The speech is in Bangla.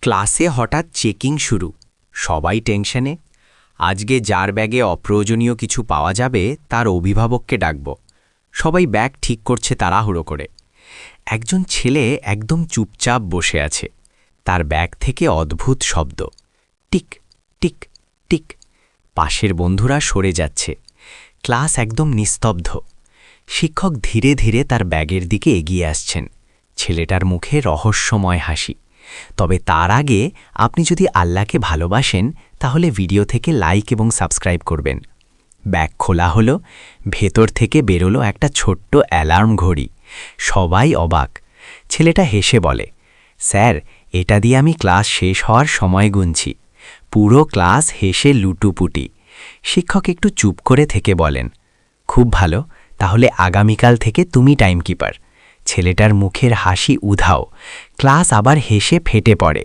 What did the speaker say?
ক্লাসে হঠাৎ চেকিং শুরু। সবাই টেনশনে। আজকে যার ব্যাগে অপ্রয়োজনীয় কিছু পাওয়া যাবে তার অভিভাবককে ডাকব। সবাই ব্যাগ ঠিক করছে তাড়াহুড়ো করে। একজন ছেলে একদম চুপচাপ বসে আছে। তার ব্যাগ থেকে অদ্ভুত শব্দ, টিক টিক টিক। পাশের বন্ধুরা সরে যাচ্ছে। ক্লাস একদম নিস্তব্ধ। শিক্ষক ধীরে ধীরে তার ব্যাগের দিকে এগিয়ে আসছেন। ছেলেটার মুখে রহস্যময় হাসি। তবে তার আগে আপনি যদি আল্লাহকে ভালোবাসেন তাহলে ভিডিও থেকে লাইক এবং সাবস্ক্রাইব করবেন। ব্যাগ খোলা হলো, ভেতর থেকে বেরোলো একটা ছোট্ট অ্যালার্ম ঘড়ি। সবাই অবাক। ছেলেটা হেসে বলে, স্যার, এটা দিয়ে আমি ক্লাস শেষ হওয়ার সময় গুনছি। পুরো ক্লাস হেসে লুটুপুটি। শিক্ষক একটু চুপ করে থেকে বলেন, খুব ভালো, তাহলে আগামীকাল থেকে তুমি টাইমকিপার। ছেলেটার মুখের হাসি উধাও। ক্লাস আবার হেসে ফেটে পড়ে।